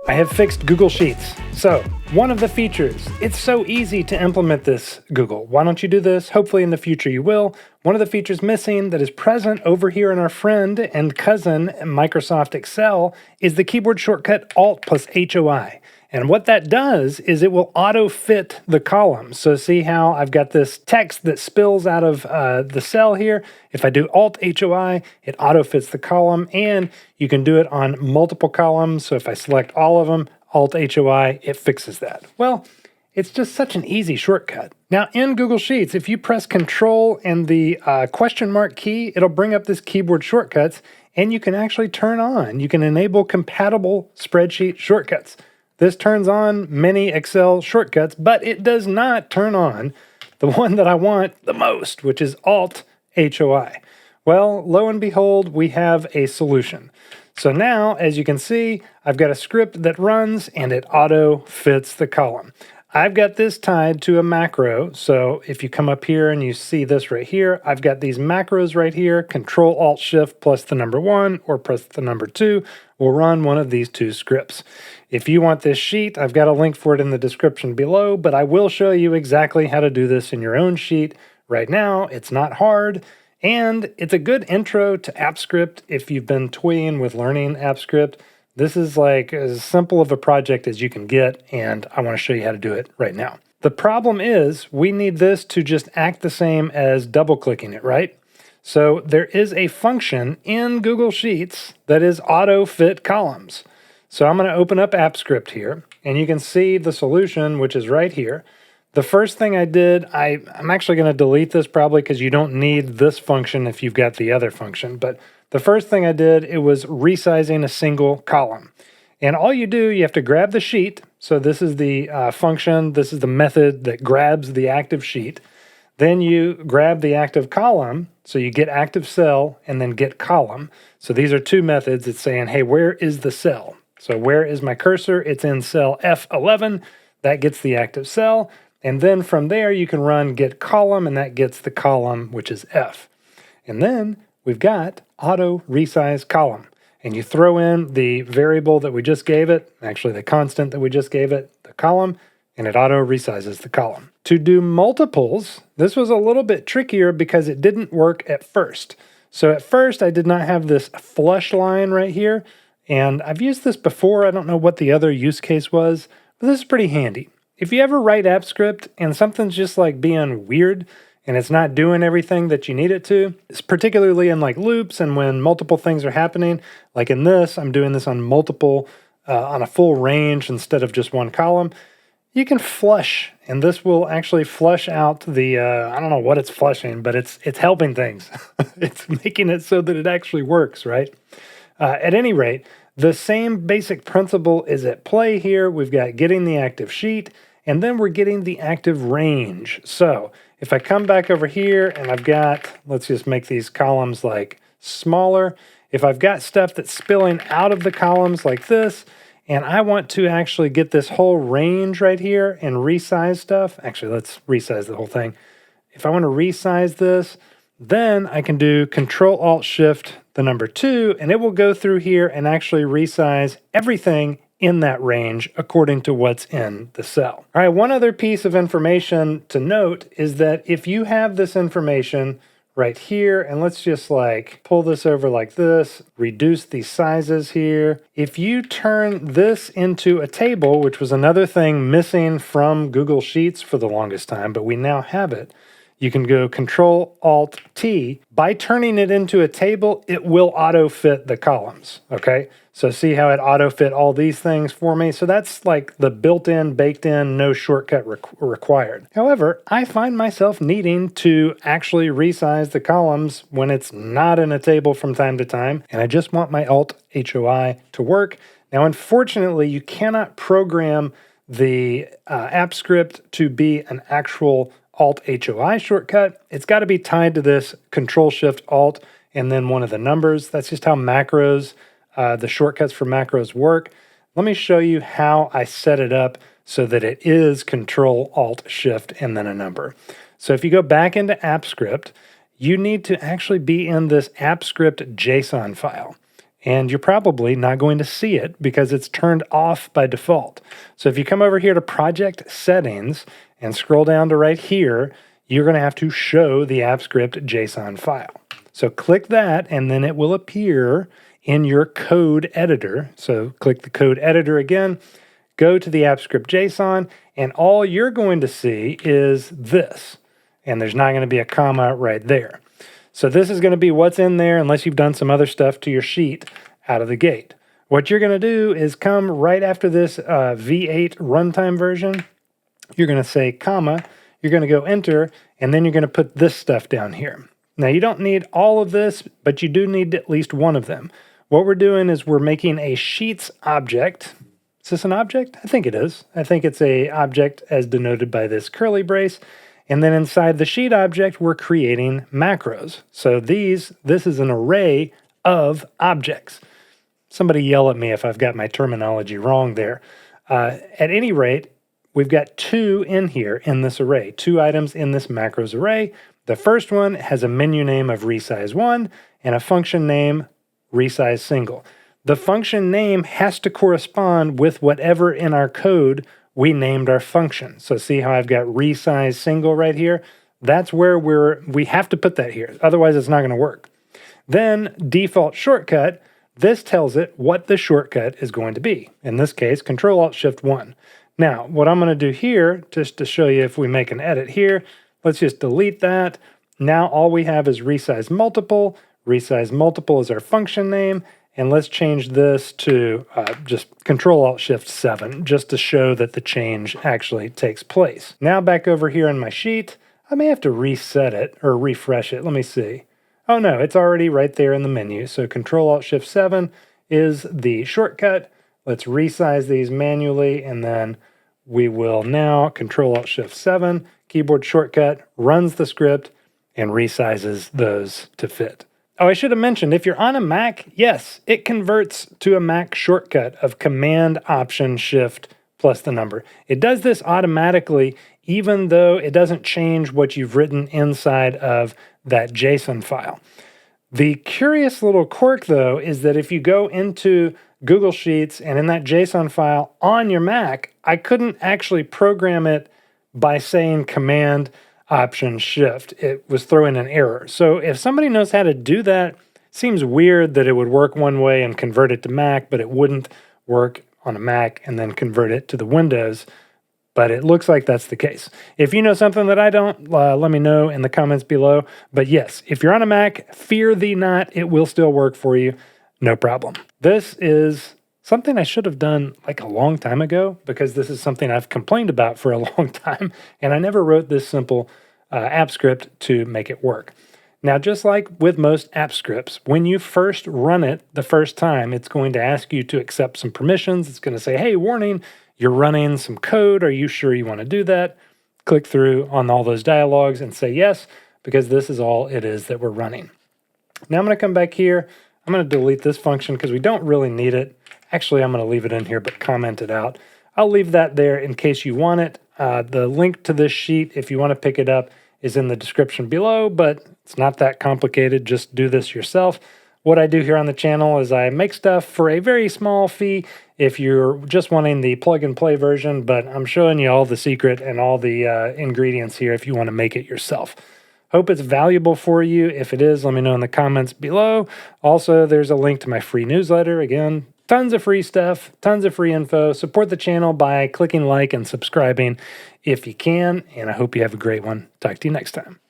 I have fixed Google Sheets. So, one of the features, it's so easy to implement this, Google. Why don't you do this? Hopefully in the future you will. One of the features missing that is present over here in our friend and cousin Microsoft Excel is the keyboard shortcut alt+HOI. And what that does is it will auto-fit the columns. So see how I've got this text that spills out of the cell here? If I do alt-HOI, it auto-fits the column, and you can do it on multiple columns. So if I select all of them, alt-HOI, it fixes that. Well, it's just such an easy shortcut. Now in Google Sheets, if you press Control and the question mark key, it'll bring up this keyboard shortcuts, and you can actually turn on. You can enable compatible spreadsheet shortcuts. This turns on many Excel shortcuts, but it does not turn on the one that I want the most, which is alt-HOI. Well, lo and behold, we have a solution. So now, as you can see, I've got a script that runs and it auto-fits the column. I've got this tied to a macro, so if you come up here and you see this right here, I've got these macros right here, Control-Alt-Shift plus the number 1 or press the number 2 will run one of these two scripts. If you want this sheet, I've got a link for it in the description below, but I will show you exactly how to do this in your own sheet right now. It's not hard, and it's a good intro to AppScript if you've been toying with learning AppScript. This is like as simple of a project as you can get, and I want to show you how to do it right now. The problem is we need this to just act the same as double-clicking it, right? So there is a function in Google Sheets that is auto-fit columns. So I'm going to open up AppScript here, and you can see the solution, which is right here. The first thing I did, I'm actually going to delete this probably because you don't need this function if you've got the other function, but the first thing I did, it was resizing a single column. And all you do, you have to grab the sheet. So this is the function, this is the method that grabs the active sheet. Then you grab the active column, so you get active cell and then get column. So these are two methods. It's saying, hey, where is the cell? So where is my cursor? It's in cell F11. That gets the active cell. And then from there, you can run get column, and that gets the column, which is F. And then we've got auto resize column. And you throw in the variable that we just gave it, actually the constant that we just gave it, the column, and it auto resizes the column. To do multiples, this was a little bit trickier because it didn't work at first. So at first, I did not have this flush line right here. And I've used this before. I don't know what the other use case was, but this is pretty handy. If you ever write AppScript and something's just like being weird and it's not doing everything that you need it to, it's particularly in like loops and when multiple things are happening, like in this, I'm doing this on multiple, on a full range instead of just one column, you can flush, and this will actually flush out the, I don't know what it's flushing, but it's helping things. It's making it so that it actually works, right? At any rate, the same basic principle is at play here. We've got getting the active sheet, and then we're getting the active range. So if I come back over here and I've got, let's just make these columns like smaller. If I've got stuff that's spilling out of the columns like this, and I want to actually get this whole range right here and resize stuff, actually let's resize the whole thing. If I want to resize this, then I can do Control-Alt-Shift the number 2, and it will go through here and actually resize everything in that range according to what's in the cell. All right, one other piece of information to note is that if you have this information right here, and let's just like pull this over like this, reduce these sizes here. If you turn this into a table, which was another thing missing from Google Sheets for the longest time, but we now have it, you can go Control-Alt-T. By turning it into a table, it will auto-fit the columns, okay? So see how it auto-fit all these things for me? So that's like the built-in, baked-in, no shortcut required. However, I find myself needing to actually resize the columns when it's not in a table from time to time, and I just want my alt-HOI to work. Now, unfortunately, you cannot program the AppScript to be an actual alt-HOI shortcut. It's got to be tied to this Control-Shift-Alt and then one of the numbers. That's just how macros, the shortcuts for macros work. Let me show you how I set it up so that it is Control-Alt-Shift and then a number. So if you go back into AppScript, you need to actually be in this AppScript JSON file. and you're probably not going to see it because it's turned off by default. So if you come over here to Project Settings and scroll down to right here, you're going to have to show the AppScript JSON file. So click that, and then it will appear in your code editor. So click the code editor again, go to the AppScript JSON, and all you're going to see is this. And there's not going to be a comma right there. So this is going to be what's in there unless you've done some other stuff to your sheet out of the gate. What you're going to do is come right after this V8 runtime version. You're going to say comma, you're going to go enter, and then you're going to put this stuff down here. Now you don't need all of this, but you do need at least one of them. What we're doing is we're making a sheets object. Is this an object? I think it is. I think it's a object as denoted by this curly brace. And then inside the sheet object, we're creating macros. So this is an array of objects. Somebody yell at me if I've got my terminology wrong there. At any rate, we've got 2 in here in this array, 2 items in this macros array. The first one has a menu name of resize1 and a function name resize single. The function name has to correspond with whatever in our code we named our function. So see how I've got resize single right here? That's where we have to put that here. Otherwise, it's not going to work. Then default shortcut, this tells it what the shortcut is going to be. In this case, Control-Alt-Shift-1. Now, what I'm going to do here, just to show you if we make an edit here, let's just delete that. Now all we have is resize multiple. Resize multiple is our function name. And let's change this to just Control-Alt-Shift-7, just to show that the change actually takes place. Now back over here in my sheet, I may have to reset it or refresh it. Let me see. Oh no, it's already right there in the menu. So Control-Alt-Shift-7 is the shortcut. Let's resize these manually, and then we will now Control-Alt-Shift-7, keyboard shortcut, runs the script, and resizes those to fit. Oh, I should have mentioned, if you're on a Mac, yes, it converts to a Mac shortcut of Command-Option-Shift plus the number. It does this automatically, even though it doesn't change what you've written inside of that JSON file. The curious little quirk, though, is that if you go into Google Sheets and in that JSON file on your Mac, I couldn't actually program it by saying Command-Option-Shift. It was throwing an error. So if somebody knows how to do that, it seems weird that it would work one way and convert it to Mac, but it wouldn't work on a Mac and then convert it to the Windows. But it looks like that's the case. If you know something that I don't, let me know in the comments below. But yes, if you're on a Mac, fear thee not, it will still work for you. No problem. This is something I should have done like a long time ago, because this is something I've complained about for a long time, and I never wrote this simple app script to make it work. Now, just like with most app scripts, when you first run it the first time, it's going to ask you to accept some permissions. It's going to say, hey, warning, you're running some code. Are you sure you want to do that? Click through on all those dialogues and say yes, because this is all it is that we're running. Now I'm going to come back here. I'm going to delete this function because we don't really need it. Actually, I'm going to leave it in here, but comment it out. I'll leave that there in case you want it. The link to this sheet, if you want to pick it up, is in the description below, but it's not that complicated. Just do this yourself. What I do here on the channel is I make stuff for a very small fee if you're just wanting the plug and play version, but I'm showing you all the secret and all the ingredients here if you want to make it yourself. Hope it's valuable for you. If it is, let me know in the comments below. Also, there's a link to my free newsletter. Again, tons of free stuff, tons of free info. Support the channel by clicking like and subscribing if you can, and I hope you have a great one. Talk to you next time.